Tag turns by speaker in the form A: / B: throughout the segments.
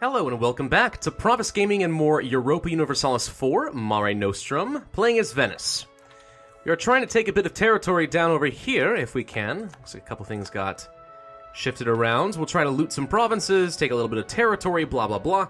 A: Hello and welcome back to Pravus Gaming and more Europa Universalis IV, Mare Nostrum, playing as Venice. We are trying to take a bit of territory down over here, if we can. Looks like a couple things got shifted around. We'll try to loot some provinces, take a little bit of territory, blah blah blah.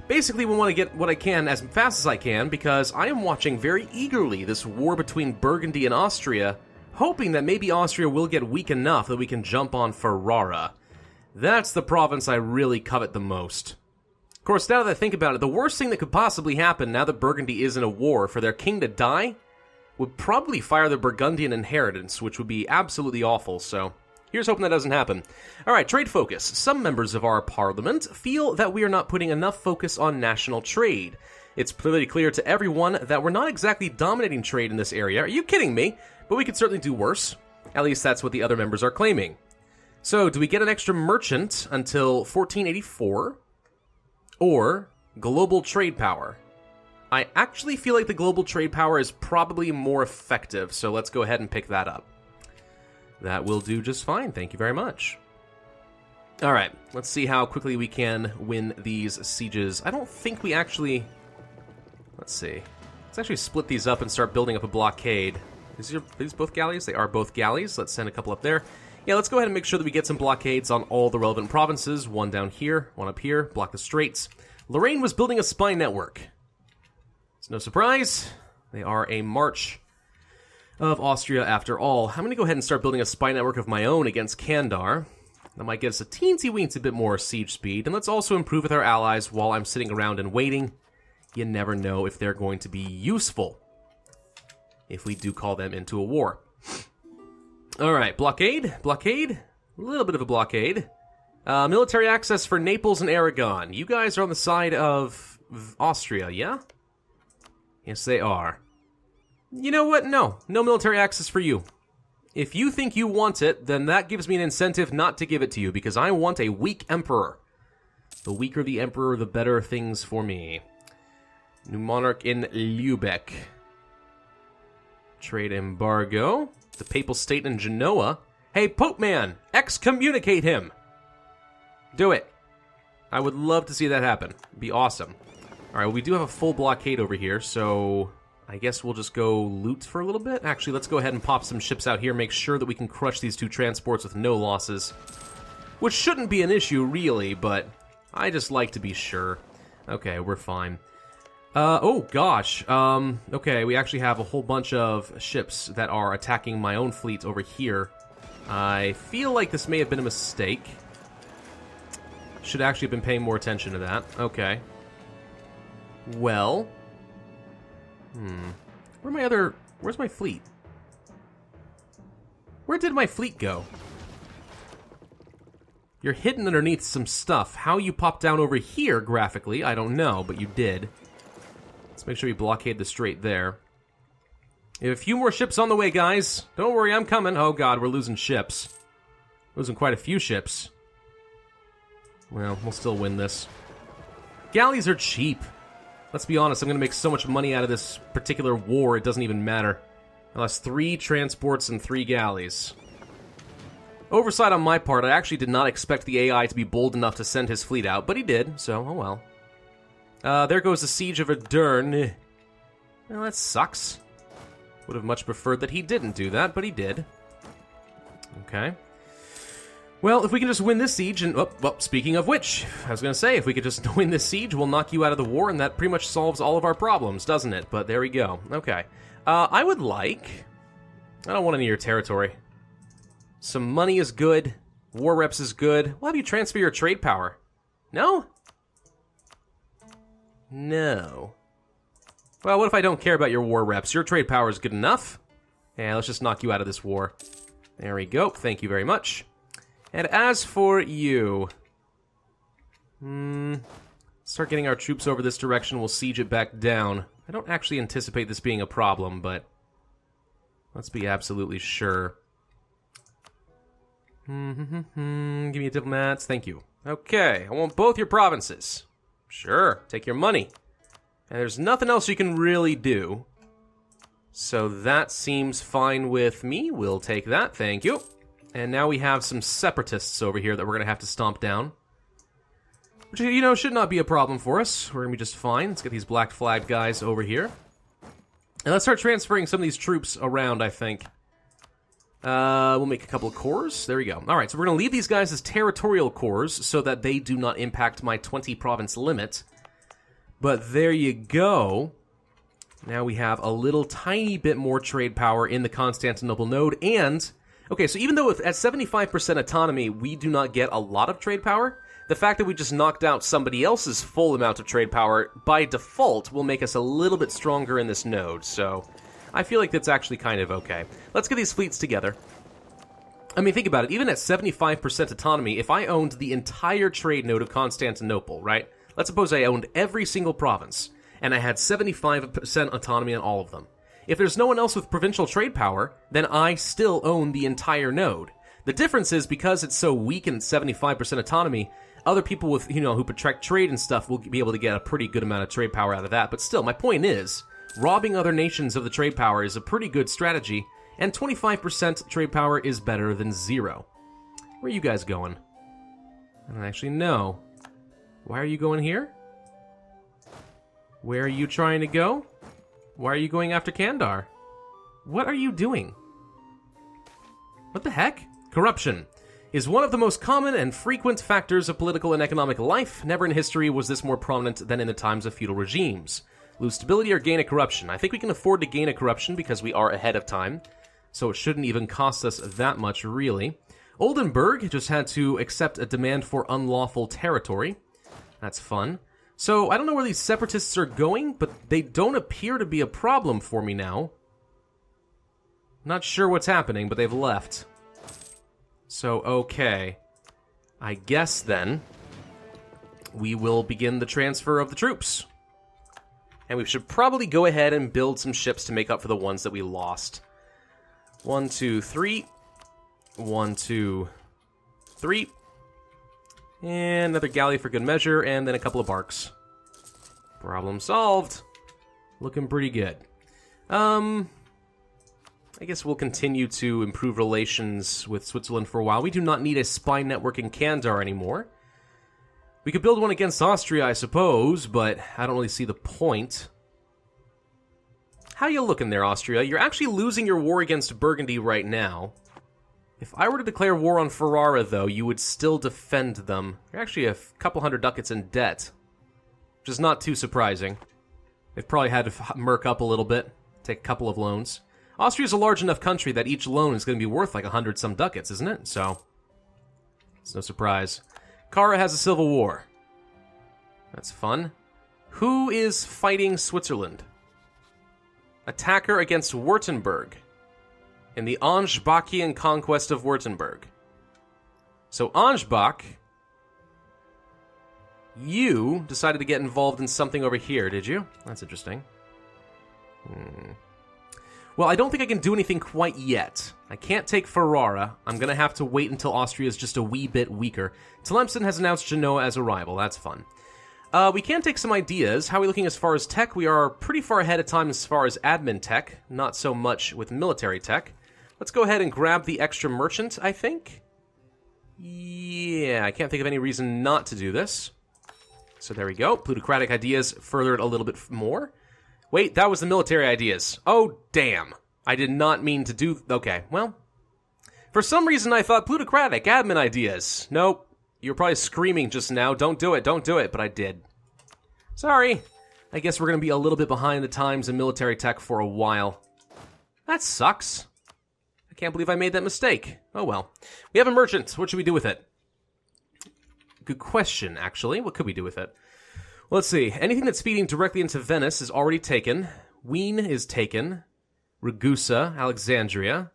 A: Basically, we want to get what I can as fast as I can, because I am watching very eagerly this war between Burgundy and Austria, hoping that maybe Austria will get weak enough that we can jump on Ferrara. That's the province I really covet the most. Of course, now that I think about it, the worst thing that could possibly happen now that Burgundy is in a war for their king to die would probably fire the Burgundian inheritance, which would be absolutely awful, so here's hoping that doesn't happen. Alright, trade focus. Some members of our parliament feel that we are not putting enough focus on national trade. It's pretty clear to everyone that we're not exactly dominating trade in this area. Are you kidding me? But we could certainly do worse. At least that's what the other members are claiming. So, do we get an extra merchant until 1484? Or global trade power? I actually feel like the global trade power is probably more effective, so let's go ahead and pick that up. That will do just fine, thank you very much. Alright, let's see how quickly we can win these sieges. I don't think we actually... Let's see. Let's actually split these up and start building up a blockade. Are these both galleys? They are both galleys. Let's send a couple up there. Yeah, let's go ahead and make sure that we get some blockades on all the relevant provinces. One down here, one up here, block the straits. Lorraine was building a spy network. It's no surprise. They are a march of Austria after all. I'm going to go ahead and start building a spy network of my own against Kandar. That might get us a teensy-weensy bit more siege speed. And let's also improve with our allies while I'm sitting around and waiting. You never know if they're going to be useful if we do call them into a war. Alright, blockade, a little bit of a blockade. Military access for Naples and Aragon. You guys are on the side of Austria, yeah? Yes, they are. You know what? No military access for you. If you think you want it, then that gives me an incentive not to give it to you, because I want a weak emperor. The weaker the emperor, the better things for me. New monarch in Lübeck. Trade embargo. The Papal State in Genoa. Hey, Pope Man! Excommunicate him! Do it. I would love to see that happen. It'd be awesome. Alright, we do have a full blockade over here, so I guess we'll just go loot for a little bit. Actually, let's go ahead and pop some ships out here, make sure that we can crush these two transports with no losses. Which shouldn't be an issue, really, but I just like to be sure. Okay, we're fine. Oh gosh, okay, we actually have a whole bunch of ships that are attacking my own fleet over here. I feel like this may have been a mistake. Should actually have been paying more attention to that. Okay. Well. Where's my fleet? Where did my fleet go? You're hidden underneath some stuff. How you popped down over here graphically, I don't know, but you did. Let's make sure we blockade the strait there. We have a few more ships on the way, guys. Don't worry, I'm coming. Oh god, we're losing ships. Losing quite a few ships. Well, we'll still win this. Galleys are cheap. Let's be honest, I'm going to make so much money out of this particular war, it doesn't even matter. I lost 3 transports and 3 galleys. Oversight on my part, I actually did not expect the AI to be bold enough to send his fleet out, but he did, so oh well. There goes the siege of Verdun. Well, that sucks. Would have much preferred that he didn't do that, but he did. Okay. Well, if we can just win this siege, and, well, speaking of which, I was going to say, if we could just win this siege, we'll knock you out of the war, and that pretty much solves all of our problems, doesn't it? But there we go. Okay. I would like... I don't want any of your territory. Some money is good. War reps is good. We'll have you transfer your trade power. No? No. Well, what if I don't care about your war reps? Your trade power is good enough. Yeah, let's just knock you out of this war. There we go. Thank you very much. And as for you... start getting our troops over this direction. We'll siege it back down. I don't actually anticipate this being a problem, but... let's be absolutely sure. Give me a diplomats. Thank you. Okay, I want both your provinces. Sure, take your money. And there's nothing else you can really do. So that seems fine with me. We'll take that, thank you. And now we have some separatists over here that we're going to have to stomp down. Which, you know, should not be a problem for us. We're gonna be just fine. Let's get these black flag guys over here. And let's start transferring some of these troops around, I think. We'll make a couple of cores. There we go. Alright, so we're gonna leave these guys as territorial cores so that they do not impact my 20 province limit. But there you go. Now we have a little tiny bit more trade power in the Constantinople node, and... Okay, so even though at 75% autonomy we do not get a lot of trade power, the fact that we just knocked out somebody else's full amount of trade power, by default, will make us a little bit stronger in this node, so... I feel like that's actually kind of okay. Let's get these fleets together. I mean, think about it, even at 75% autonomy, if I owned the entire trade node of Constantinople, right? Let's suppose I owned every single province, and I had 75% autonomy on all of them. If there's no one else with provincial trade power, then I still own the entire node. The difference is, because it's so weak and 75% autonomy, other people with, you know, who protect trade and stuff will be able to get a pretty good amount of trade power out of that. But still, my point is, robbing other nations of the trade power is a pretty good strategy, and 25% trade power is better than 0. Where are you guys going? I don't actually know. Why are you going here? Where are you trying to go? Why are you going after Kandar? What are you doing? What the heck? Corruption is one of the most common and frequent factors of political and economic life. Never in history was this more prominent than in the times of feudal regimes. Lose stability or gain a corruption. I think we can afford to gain a corruption because we are ahead of time, so it shouldn't even cost us that much, really. Oldenburg just had to accept a demand for unlawful territory. That's fun. So, I don't know where these separatists are going, but they don't appear to be a problem for me now. Not sure what's happening, but they've left. So, okay. I guess, then, we will begin the transfer of the troops. And we should probably go ahead and build some ships to make up for the ones that we lost. 1, 2, 3. 1, 2, 3. And another galley for good measure, and then a couple of barks. Problem solved. Looking pretty good. I guess we'll continue to improve relations with Switzerland for a while. We do not need a spy network in Kandar anymore. We could build one against Austria, I suppose, but I don't really see the point. How you looking there, Austria? You're actually losing your war against Burgundy right now. If I were to declare war on Ferrara, though, you would still defend them. You're actually a couple hundred ducats in debt, which is not too surprising. They've probably had to murk up a little bit, take a couple of loans. Austria's a large enough country that each loan is going to be worth like 100-some ducats, isn't it? So, it's no surprise. Kara has a civil war. That's fun. Who is fighting Switzerland? Attacker against Württemberg in the Ansbachian conquest of Württemberg. So Ansbach, you decided to get involved in something over here, did you? That's interesting. Well, I don't think I can do anything quite yet. I can't take Ferrara. I'm going to have to wait until Austria is just a wee bit weaker. Tlemcen has announced Genoa as a rival. That's fun. We can take some ideas. How are we looking as far as tech? We are pretty far ahead of time as far as admin tech. Not so much with military tech. Let's go ahead and grab the extra merchant, I think. Yeah, I can't think of any reason not to do this. So there we go. Plutocratic ideas furthered a little bit more. Wait, that was the military ideas. Oh, damn. I did not mean to do... Okay, well. For some reason, I thought plutocratic admin ideas. Nope. You were probably screaming just now, don't do it, but I did. Sorry. I guess we're going to be a little bit behind the times in military tech for a while. That sucks. I can't believe I made that mistake. Oh well. We have a merchant. What should we do with it? Good question, actually. What could we do with it? Well, let's see. Anything that's feeding directly into Venice is already taken. Wien is taken. Ragusa, Alexandria.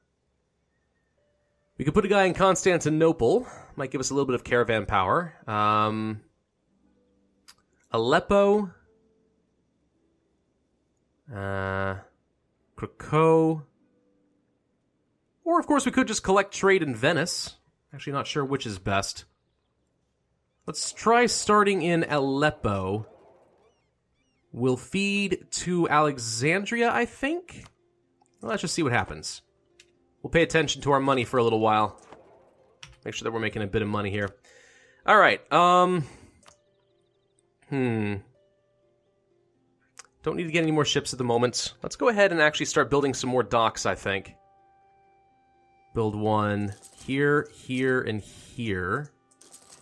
A: We could put a guy in Constantinople. Might give us a little bit of caravan power. Aleppo. Krakow. Or, of course, we could just collect trade in Venice. Actually, not sure which is best. Let's try starting in Aleppo. We'll feed to Alexandria, I think? Well, let's just see what happens. We'll pay attention to our money for a little while. Make sure that we're making a bit of money here. Alright, Don't need to get any more ships at the moment. Let's go ahead and actually start building some more docks, I think. Build one here, here, and here.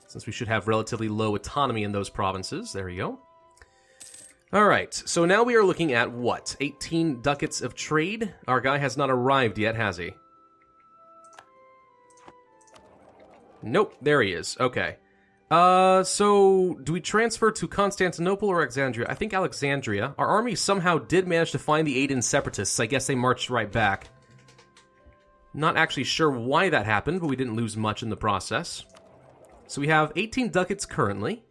A: Since we should have relatively low autonomy in those provinces. There we go. Alright, so now we are looking at what? 18 ducats of trade? Our guy has not arrived yet, has he? Nope, there he is. Okay. So, do we transfer to Constantinople or Alexandria? I think Alexandria. Our army somehow did manage to find the Aiden separatists. I guess they marched right back. Not actually sure why that happened, but we didn't lose much in the process. So we have 18 ducats currently.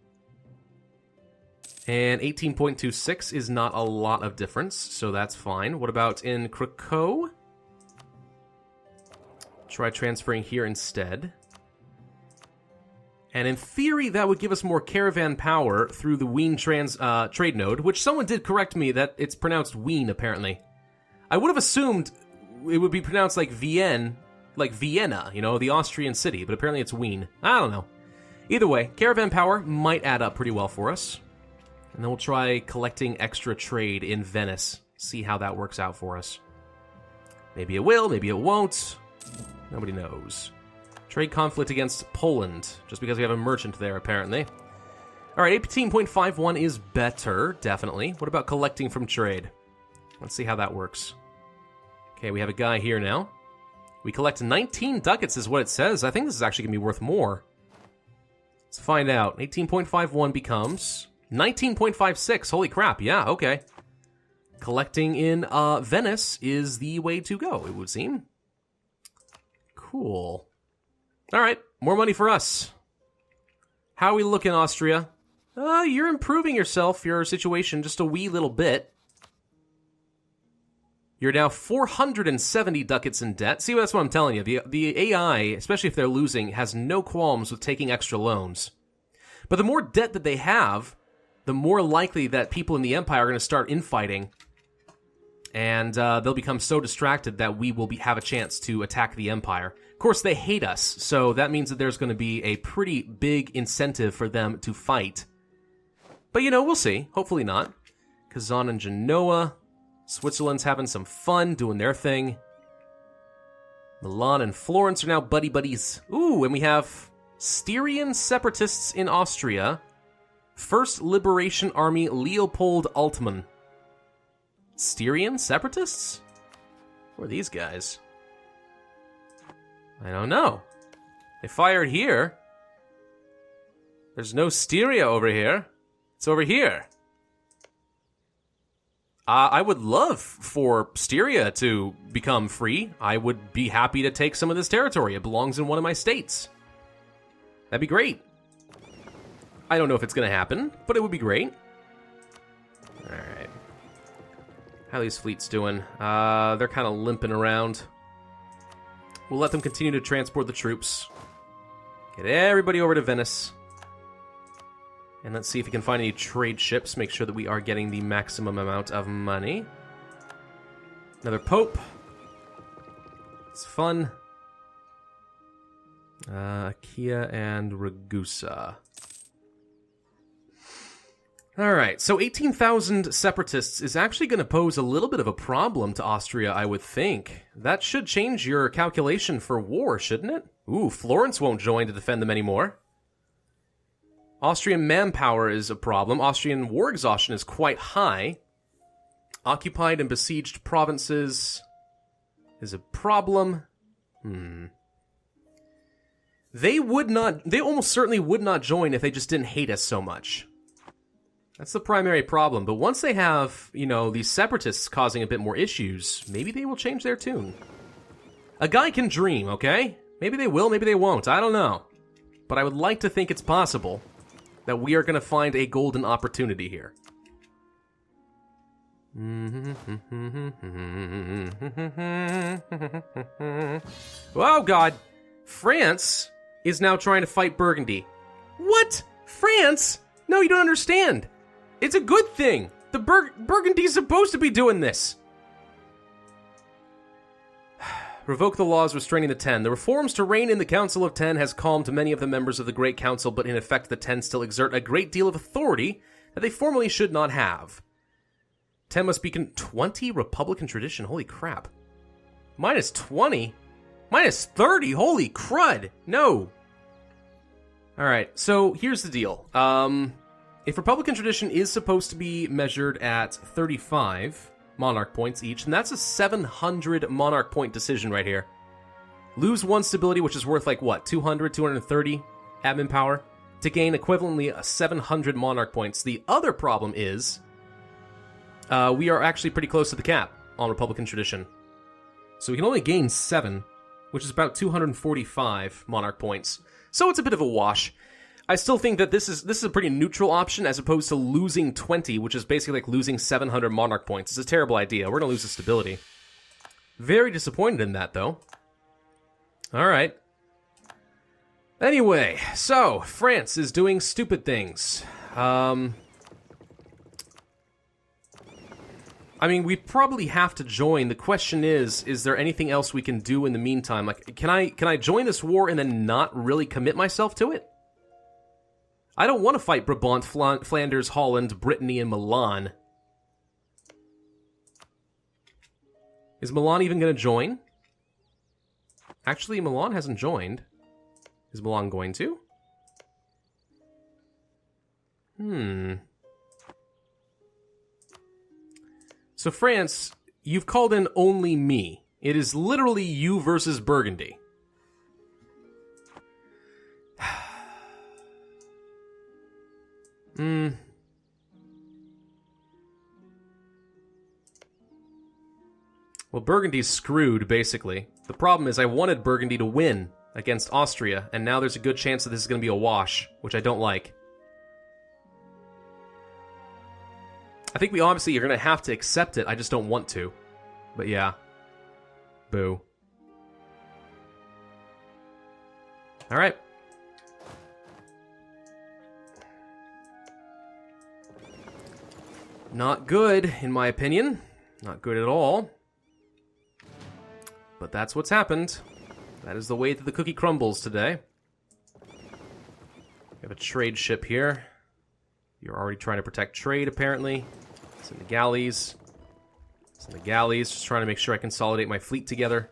A: And 18.26 is not a lot of difference, so that's fine. What about in Krakow? Try transferring here instead. And in theory, that would give us more caravan power through the Wien trade node, which someone did correct me that it's pronounced Wien, apparently. I would have assumed it would be pronounced like Vienne, like Vienna, you know, the Austrian city, but apparently it's Wien. I don't know. Either way, caravan power might add up pretty well for us. And then we'll try collecting extra trade in Venice. See how that works out for us. Maybe it will, maybe it won't. Nobody knows. Trade conflict against Poland, just because we have a merchant there, apparently. Alright, 18.51 is better, definitely. What about collecting from trade? Let's see how that works. Okay, we have a guy here now. We collect 19 ducats is what it says. I think this is actually going to be worth more. Let's find out. 18.51 becomes 19.56. Holy crap, yeah, okay. Collecting in Venice is the way to go, it would seem. Cool. Alright, more money for us. How are we looking, Austria? You're improving yourself, your situation, just a wee little bit. You're now 470 ducats in debt. See, that's what I'm telling you. The AI, especially if they're losing, has no qualms with taking extra loans. But the more debt that they have, the more likely that people in the Empire are going to start infighting. And they'll become so distracted that we will have a chance to attack the Empire. Of course, they hate us, so that means that there's going to be a pretty big incentive for them to fight. But, you know, we'll see. Hopefully not. Kazan and Genoa. Switzerland's having some fun doing their thing. Milan and Florence are now buddy-buddies. Ooh, and we have Styrian separatists in Austria. First Liberation Army Leopold Altmann. Styrian separatists? Who are these guys? I don't know. They fired here. There's no Styria over here. It's over here. I would love for Styria to become free. I would be happy to take some of this territory. It belongs in one of my states. That'd be great. I don't know if it's going to happen, but it would be great. Alright. How are these fleets doing? They're kind of limping around. We'll let them continue to transport the troops. Get everybody over to Venice. And let's see if we can find any trade ships. Make sure that we are getting the maximum amount of money. Another Pope. It's fun. Achaia and Ragusa. Alright, so 18,000 separatists is actually going to pose a little bit of a problem to Austria, I would think. That should change your calculation for war, shouldn't it? Ooh, Florence won't join to defend them anymore. Austrian manpower is a problem. Austrian war exhaustion is quite high. Occupied and besieged provinces is a problem. They almost certainly would not join if they just didn't hate us so much. That's the primary problem. But once they have, you know, these separatists causing a bit more issues, maybe they will change their tune. A guy can dream, okay? Maybe they will, maybe they won't. I don't know. But I would like to think it's possible that we are going to find a golden opportunity here. Oh, God. France is now trying to fight Burgundy. What? France? No, you don't understand. It's a good thing. The Burgundy's supposed to be doing this. Revoke the laws restraining the Ten. The reforms to reign in the Council of Ten has calmed many of the members of the Great Council, but in effect the Ten still exert a great deal of authority that they formally should not have. 10 must be 20 Republican tradition. Holy crap. Minus 20? Minus 30? Holy crud. No. Alright, so here's the deal. If Republican tradition is supposed to be measured at 35 monarch points each, and that's a 700 monarch point decision right here. Lose 1 stability, which is worth like what, 200, 230 admin power, to gain equivalently 700 monarch points. The other problem is we are actually pretty close to the cap on Republican tradition. So we can only gain 7, which is about 245 monarch points. So it's a bit of a wash. I still think that this is a pretty neutral option as opposed to losing 20, which is basically like losing 700 monarch points. It's a terrible idea. We're going to lose the stability. Very disappointed in that, though. Alright. Anyway, so, France is doing stupid things. I mean, we probably have to join. The question is there anything else we can do in the meantime? Like, can I join this war and then not really commit myself to it? I don't want to fight Brabant, Flanders, Holland, Brittany, and Milan. Is Milan even going to join? Actually, Milan hasn't joined. Is Milan going to? So France, you've called in only me. It is literally you versus Burgundy. Well, Burgundy's screwed, basically. The problem is I wanted Burgundy to win against Austria, and now there's a good chance that this is going to be a wash, which I don't like. I think we obviously are going to have to accept it, I just don't want to. But yeah. Boo. Alright. Not good, in my opinion. Not good at all. But that's what's happened. That is the way that the cookie crumbles today. We have a trade ship here. You're already trying to protect trade, apparently. It's in the galleys. It's in the galleys. Just trying to make sure I consolidate my fleet together.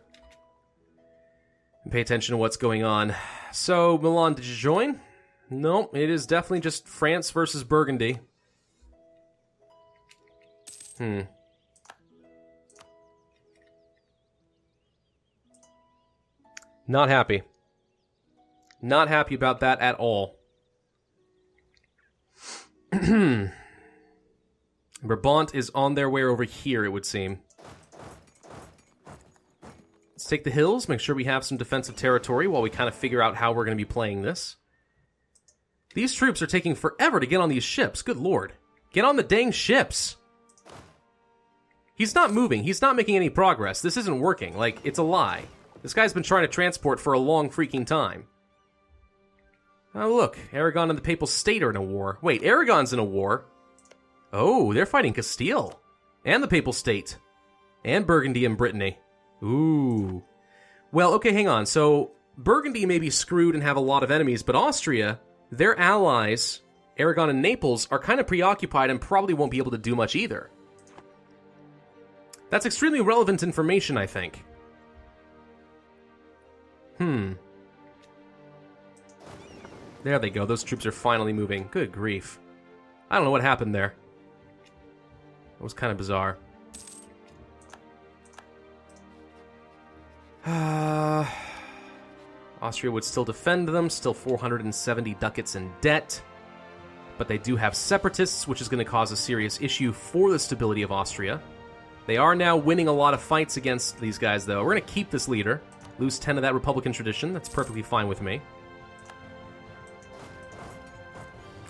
A: And pay attention to what's going on. So, Milan, did you join? No, it is definitely just France versus Burgundy. Not happy. Not happy about that at all. Brabant is on their way over here, it would seem. Let's take the hills, make sure we have some defensive territory while we kind of figure out how we're going to be playing this. These troops are taking forever to get on these ships, good lord. Get on the dang ships! He's not moving, he's not making any progress, this isn't working, like, it's a lie. This guy's been trying to transport for a long freaking time. Oh look, Aragon and the Papal State are in a war. Wait, Aragon's in a war? Oh, they're fighting Castile. And the Papal State. And Burgundy and Brittany. Ooh. Well, okay, hang on. So, Burgundy may be screwed and have a lot of enemies, but Austria, their allies, Aragon and Naples, are kind of preoccupied and probably won't be able to do much either. That's extremely relevant information, I think. There they go. Those troops are finally moving. Good grief. I don't know what happened there. It was kind of bizarre. Austria would still defend them, still 470 ducats in debt. But they do have separatists, which is going to cause a serious issue for the stability of Austria. They are now winning a lot of fights against these guys, though. We're going to keep this leader. Lose 10 of that Republican tradition. That's perfectly fine with me.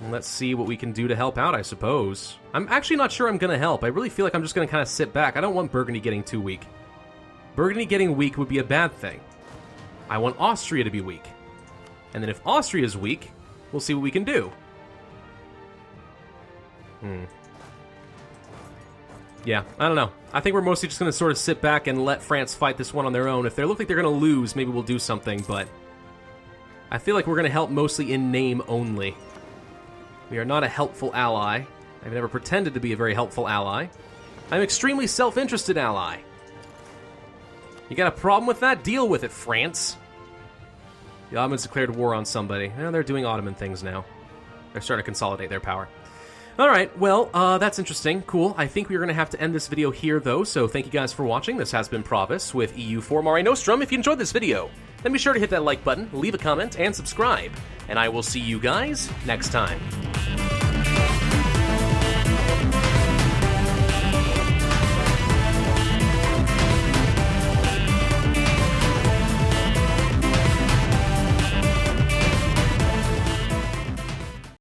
A: And let's see what we can do to help out, I suppose. I'm actually not sure I'm going to help. I really feel like I'm just going to kind of sit back. I don't want Burgundy getting too weak. Burgundy getting weak would be a bad thing. I want Austria to be weak. And then if Austria is weak, we'll see what we can do. Yeah, I don't know. I think we're mostly just going to sort of sit back and let France fight this one on their own. If they look like they're going to lose, maybe we'll do something, but I feel like we're going to help mostly in name only. We are not a helpful ally. I've never pretended to be a very helpful ally. I'm an extremely self-interested ally. You got a problem with that? Deal with it, France. The Ottomans declared war on somebody. They're doing Ottoman things now. They're starting to consolidate their power. Alright, well, that's interesting. Cool. I think we're going to have to end this video here, though, so thank you guys for watching. This has been Pravus with EU4 Mare Nostrum. If you enjoyed this video, then be sure to hit that like button, leave a comment, and subscribe. And I will see you guys next time.